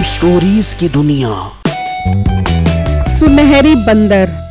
Stories की दुनिया। सुनहरी बंदर।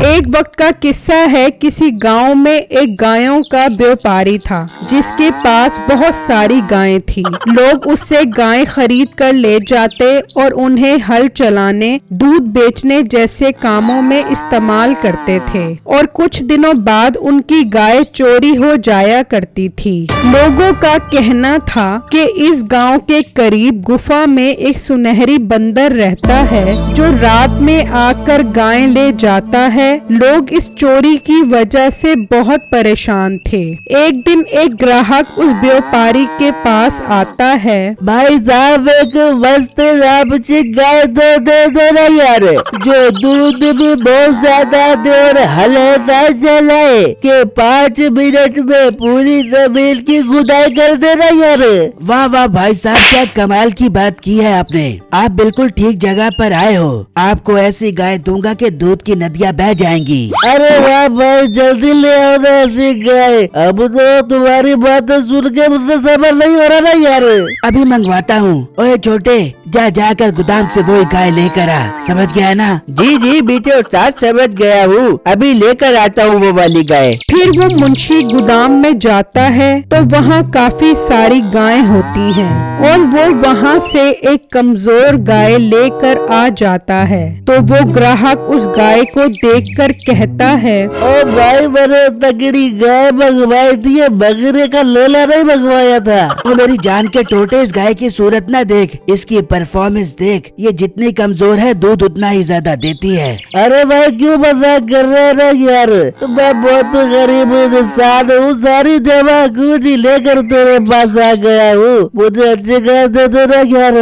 एक वक्त का किस्सा है। किसी गांव में एक गायों का व्यापारी था जिसके पास बहुत सारी गायें थी। लोग उससे गायें खरीद कर ले जाते और उन्हें हल चलाने, दूध बेचने जैसे कामों में इस्तेमाल करते थे। और कुछ दिनों बाद उनकी गाय चोरी हो जाया करती थी। लोगों का कहना था कि इस गांव के करीब गुफा में एक सुनहरी बंदर रहता है जो रात में आकर गायें ले जाता है। लोग इस चोरी की वजह से बहुत परेशान थे। एक दिन एक ग्राहक उस व्यापारी के पास आता है। भाई साहब, एक मस्त रापची गाय दे ना यार, जो दूध भी बहुत ज्यादा दे और हल ऐसा चलाए कि 5 मिनट में पूरी जमीन की खुदाई कर देना यार। वाह वाह भाई साहब, क्या कमाल की बात की है आपने। आप बिल्कुल ठीक जगह पर आए हो। आपको ऐसी गाय दूंगा कि दूध की नदियाँ बह जाएंगी। अरे वाह भाई, जल्दी ले आओ ना ऐसी गाय। अब तो तुम्हारी बातें सुन के मुझसे सब्र नहीं हो रहा ना यार। अभी मंगवाता हूँ। ओए छोटे, जाकर गोदाम से वही गाय लेकर आ। समझ गया ना? जी जी बेटे उस्ताद, समझ गया हूँ। अभी लेकर आता हूँ वो वाली गाय। फिर वो मुंशी गोदाम में जाता है तो वहाँ काफी सारी गायें होती हैं और वो वहाँ से एक कमजोर गाय लेकर आ जाता है। तो वो ग्राहक उस गाय को देखकर कहता है, ओ भाई, मैंने तगड़ी गाय मंगवाई थी, ये बकरे का लोला नहीं मंगवाया था। और मेरी जान के टोटे, इस गाय की सूरत ना देख, इसकी परफॉर्मेंस देख। ये जितनी कमजोर है दूध उतना ही ज्यादा देती है। अरे भाई, क्यों मजाक कर रहे हैं ना यार। मैं बहुत गरीब इंसान हूँ, सारी जमा पूंजी लेकर तेरे पास आ गया हूँ। मुझे अच्छी गाय दे दो ना यार।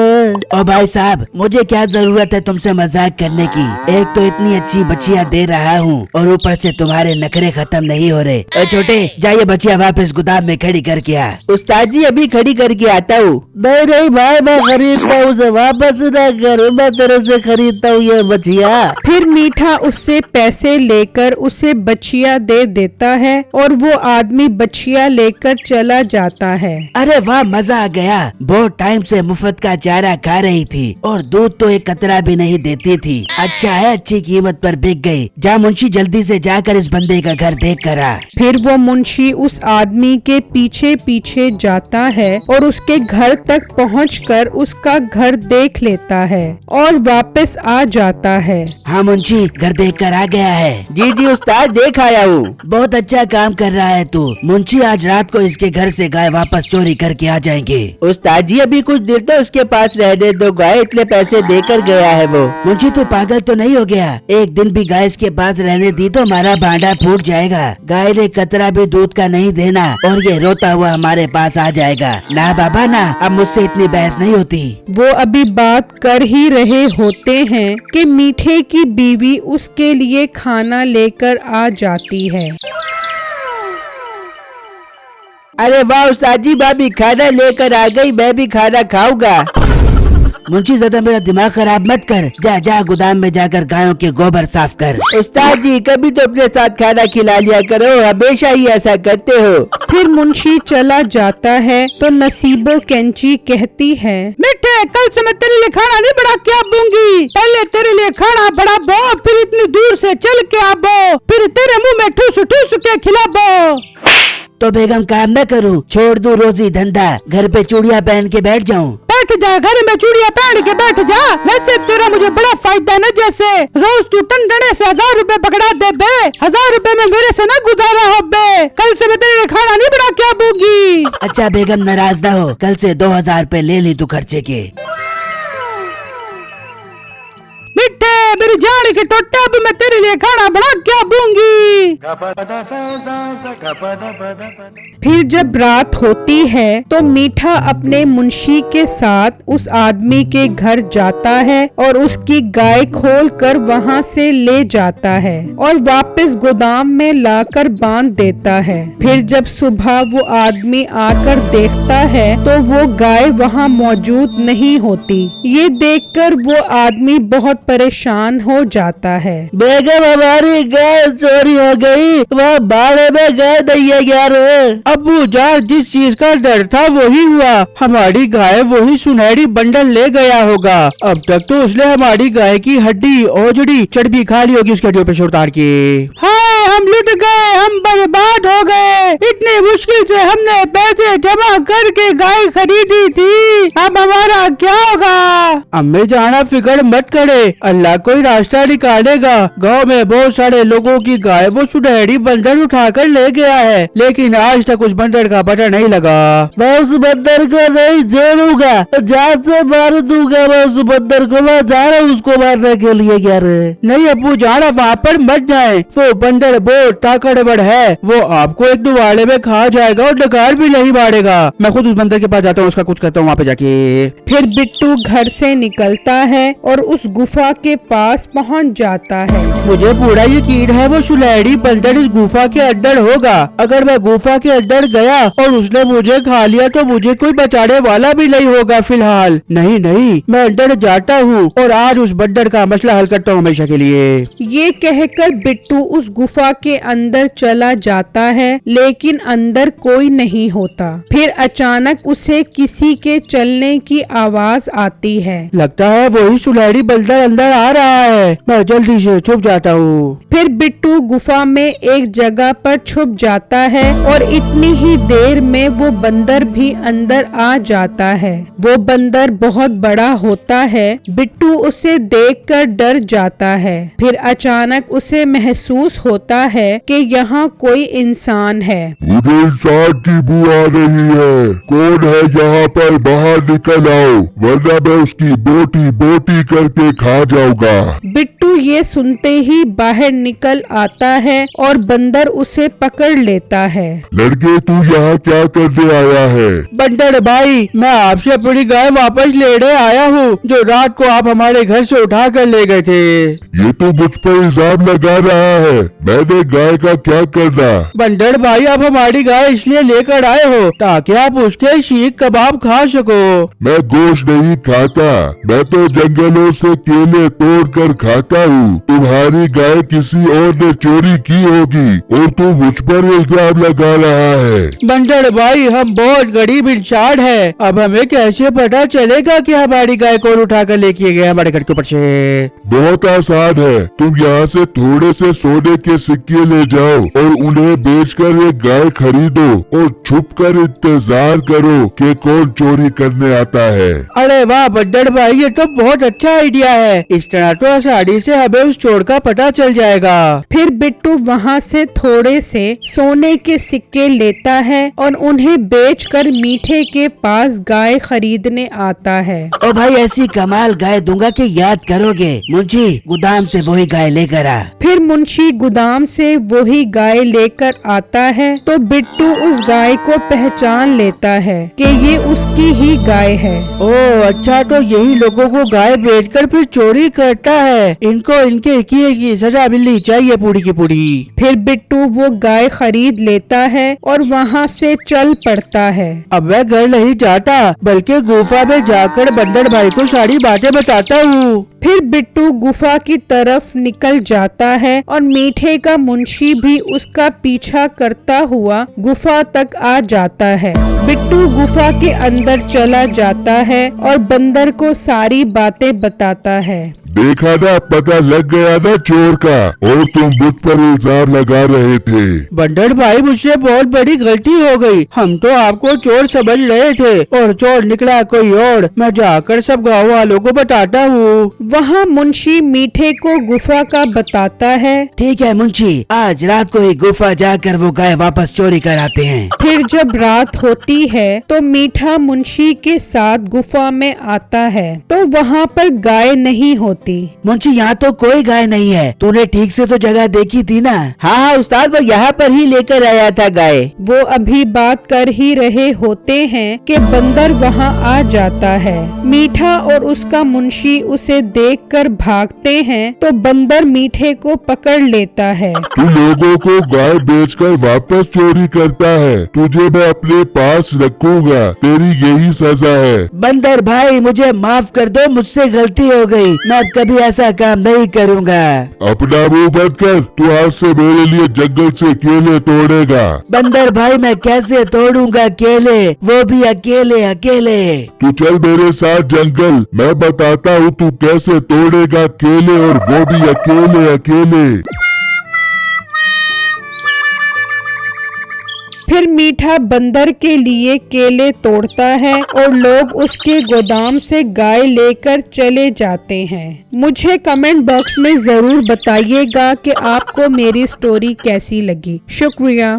ओ भाई साहब, मुझे क्या जरूरत है तुमसे मजाक करने की। एक तो इतनी अच्छी बच्चियाँ दे रहा हूँ और ऊपर से तुम्हारे नखरे खत्म नहीं हो रहे। ओ छोटे, जाइए बच्चियाँ वापस गोदाम में खड़ी करके आ। उस्ताद जी, अभी खड़ी करके आता हूँ। नहीं भाई, मैं खरीदता हूँ उसे, वापस ना कर, मैं तेरे से खरीदता हूँ ये बच्चियाँ। फिर मीठा उससे पैसे लेकर उसे बच्चियाँ दे देता है और वो आदमी बच्चियाँ लेकर चला जाता है। अरे वाह, मजा आ गया। बहुत टाइम से मुफ्त का चारा खा रही थी और दूध तो एक कतरा भी नहीं देती थी। अच्छा है, अच्छी कीमत पर बिक गई। जा मुंशी, जल्दी से जाकर इस बंदे का घर देख कर आ। फिर वो मुंशी उस आदमी के पीछे पीछे जाता है और उसके घर तक पहुंचकर उसका घर देख लेता है और वापस आ जाता है। हाँ मुंशी, घर देख कर आ गया है। जी जी उस्ताद, देख आया हूँ। बहुत अच्छा काम कर रहा है तू। मुंशी, आज रात को इसके घर से गाय वापस चोरी करके आ जाएंगे। उस्ताद जी, अभी कुछ देर तो उसके पास रहने दो, गाय इतने पैसे देकर गया है वो। मुंशी, तू पागल तो नहीं हो गया? एक दिन भी गाय इसके पास रहने दी तो हमारा भांडा फूट जाएगा। गाय ने कतरा भी दूध का नहीं देना और ये रोता हुआ हमारे पास आ जाएगा। ना बाबा ना, अब मुझसे इतनी बहस नहीं होती। वो अभी बात कर ही रहे होते हैं कि मीठे की बीवी उसके लिए खाना लेकर आ जाती है। अरे वाह उस्ताद जी, भाभी खाना लेकर आ गई, मैं भी खाना खाऊंगा। मुंशी, ज्यादा मेरा दिमाग खराब मत कर। जा गोदाम में जाकर गायों के गोबर साफ कर। उस्ताद जी, कभी तो अपने साथ खाना खिला लिया करो, हमेशा ही ऐसा करते हो। फिर मुंशी चला जाता है तो नसीबो कैंची कहती है, मिठे, कल से मैं तेरे लिए खाना नहीं बना के आऊंगी। पहले तेरे लिए खाना बड़ा बो, फिर इतनी दूर से चल के आबो, फिर तेरे मुंह में ठूस ठूस के खिलाबो। तो बेगम, काम न करूं, छोड़ दूं रोजी धंधा, घर पे चूड़ियाँ पहन के बैठ जाऊं? बैठ जा, घर में चूड़ियाँ पहन के बैठ जा। वैसे तेरा मुझे बड़ा फायदा है ना, जैसे रोज तू टंडने से 1000 रुपए पकड़ा दे बे। 1000 रुपए में मेरे से ना गुजारा हो बे। कल से मैं तेरे लिए खाना नहीं बना के आऊंगी। अच्छा बेगम, नाराज ना हो, कल से 2000 रुपए ले ली तू खर्चे के। मिठे, मेरी जान के टोटा, अब मैं तेरे लिए खाना बना के आऊंगी। फिर जब रात होती है तो मीठा अपने मुंशी के साथ उस आदमी के घर जाता है और उसकी गाय खोलकर वहाँ से ले जाता है और वापस गोदाम में लाकर बांध देता है। फिर जब सुबह वो आदमी आकर देखता है तो वो गाय वहाँ मौजूद नहीं होती। ये देखकर वो आदमी बहुत परेशान हो जाता है। बेगम, हमारी गाय चोरी हो गई गई, वह बाड़े में गए नहीं है यार। अब्बू जान, जिस चीज का डर था वही हुआ। हमारी गाय वही सुनहरी बंडल ले गया होगा। अब तक तो उसने हमारी गाय की हड्डी ओजड़ी चर्बी खा ली होगी उसकी हड्डियों पे से उतार के। हाय, हम लुट गए, हम बर्बाद हो गए। इतनी मुश्किल से हमने पैसे जमा करके गाय खरीदी थी, अब हमारा क्या होगा? अम्मी जाना फिक्र मत करे, अल्लाह कोई रास्ता निकालेगा। गांव में बहुत सारे लोगों की गाय वो सुनहरी बंदर उठाकर ले गया है, लेकिन आज तक उस बंदर का पता नहीं लगा। मैं उस बंदर को नहीं छोड़ूंगा, जान से मार दूंगा मैं उस बंदर को। मैं जा रहा हूँ उसको मारने के लिए यार। नहीं अब्बू जाना, वहाँ पर मत जाए। वो बंदर बहुत ताकतवर है, वो आपको एक दुवाले में खा जाएगा और डकार भी नहीं मारेगा। मैं खुद उस बंदर के पास जाता हूँ, उसका कुछ करता हूँ वहाँ पे जाके। फिर बिट्टू घर से निकलता है और उस गुफा के पास पहुंच जाता है। मुझे पूरा यकीन है वो सुनहरी बंदर इस गुफा के अंदर होगा। अगर मैं गुफा के अंदर गया और उसने मुझे खा लिया तो मुझे कोई बचाने वाला भी नहीं होगा फिलहाल। नहीं नहीं, मैं अंदर जाता हूँ और आज उस बंदर का मसला हल करता हूँ हमेशा के लिए। ये कहकर बिट्टू उस गुफा के अंदर चला जाता है, लेकिन अंदर कोई नहीं होता। फिर अचानक उसे किसी के चलने की आवाज आती है। लगता है वही सुनहरी बंदर अंदर आ रहा है, मैं जल्दी से छुप जाता हूँ। फिर बिट्टू गुफा में एक जगह पर छुप जाता है और इतनी ही देर में वो बंदर भी अंदर आ जाता है। वो बंदर बहुत बड़ा होता है। बिट्टू उसे देखकर डर जाता है। फिर अचानक उसे महसूस होता है कि यहाँ कोई इंसान है। मुझे इंसान की बू आ रही है। कौन है यहाँ पर? बाहर निकल आओ, वरना मैं उसकी बोटी बोटी करके खा जाऊंगा। बिट्टू ये सुनते ही बाहर निकल आता है और बंदर उसे पकड़ लेता है। लड़के, तू यहाँ क्या करने आया है? बंदर भाई, मैं आपसे अपनी गाय वापस लेने आया हूँ, जो रात को आप हमारे घर से उठा कर ले गए थे। ये तो मुझ पर इल्जाम लगा रहा है, मैंने गाय का क्या करना? बंदर भाई, आप हमारी गाय इसलिए लेकर आए हो ताकि आप उसके शीख कबाब खा सको। मैं गोश्त नहीं खाता, मैं तो जंगलों से केले तोड़ कर खाता हूँ। तुम्हारी गाय किसी और ने चोरी की होगी और तू मुझ पर इल्जाम लगा रहा है। बंदर भाई, हम बहुत गरीब इंसान हैं, अब हमें कैसे पता चलेगा कि हमारी गाय कौन उठा कर लेके गए हमारे घर के ऊपर से? बहुत आसान है, तुम यहाँ से थोड़े से सोने के सिक्के ले जाओ और उन्हें बेचकर एक गाय खरीदो और छुपकर इंतजार करो कि कौन चोरी करने आता है। अरे वाह बंदर भाई, ये तो बहुत अच्छा आइडिया है। इस तरह तो आसानी से हमें उस चोर का पता चल जाएगा। फिर बिट्टू वहाँ से थोड़े से सोने के सिक्के लेता है और उन्हें बेचकर मीठे के पास गाय खरीदने आता है। ओ भाई, ऐसी कमाल गाय दूंगा कि याद करोगे। मुंशी, गोदाम से वही गाय लेकर आ। फिर मुंशी गोदाम से वही गाय लेकर आता है तो बिट्टू उस गाय को पहचान लेता है कि ये उसकी ही गाय है। ओह अच्छा, तो यही लोगों को गाय बेचकर फिर चोरी करता है। इनको इनके किए की सजा मिलनी चाहिए पूरी की पूरी। फिर बिट्टू वो गाय खरीद लेता है और वहाँ से चल पड़ता है। अब मैं घर नहीं जाता, बल्कि गुफा में जाकर बंदर भाई को सारी बातें बताता हूँ। फिर बिट्टू गुफा की तरफ निकल जाता है और मीठे का मुंशी भी उसका पीछा करता हुआ गुफा तक आ जाता है। बिट्टू गुफा के अंदर चला जाता है और बंदर को सारी बातें बताता है। देखा ना, पता लग गया ना चोर का, और तुम मुझ पर इल्जाम लगा रहे थे। बंदर भाई, मुझसे बहुत बड़ी गलती हो गई। हम तो आपको चोर समझ रहे थे और चोर निकला कोई और। मैं जाकर सब गाँव वालों को बताता हूँ। वहाँ मुंशी मीठे को गुफा का बताता है। ठीक है मुंशी, आज रात को ही गुफा जाकर वो गाय वापस चोरी कर आते हैं। फिर जब रात होती है तो मीठा मुंशी के साथ गुफा में आता है तो वहाँ पर गाय नहीं होती। मुंशी, यहाँ तो कोई गाय नहीं है। तूने ठीक से तो जगह देखी थी ना? हाँ उस्ताद, वो यहाँ पर ही लेकर आया था गाय। वो अभी बात कर ही रहे होते हैं कि बंदर वहाँ आ जाता है। मीठा और उसका मुंशी उसे देखकर भागते हैं तो बंदर मीठे को पकड़ लेता है। तू लोगों को गाय बेचकर वापस चोरी करता है, तुझे मैं अपने पास रखूंगा, तेरी यही सजा है। बंदर भाई, मुझे माफ कर दो, मुझसे गलती हो गई। मैं अब कभी ऐसा काम नहीं करूँगा। अपना मुंह बंद कर, तू आज से मेरे लिए जंगल से केले तोड़ेगा। बंदर भाई मैं कैसे तोड़ूंगा केले, वो भी अकेले अकेले। तू चल मेरे साथ जंगल, मैं बताता हूँ तू कैसे तोड़ेगा केले, और वो भी अकेले अकेले। फिर मीठा बंदर के लिए केले तोड़ता है और लोग उसके गोदाम से गाय लेकर चले जाते हैं। मुझे कमेंट बॉक्स में जरूर बताइएगा कि आपको मेरी स्टोरी कैसी लगी। शुक्रिया।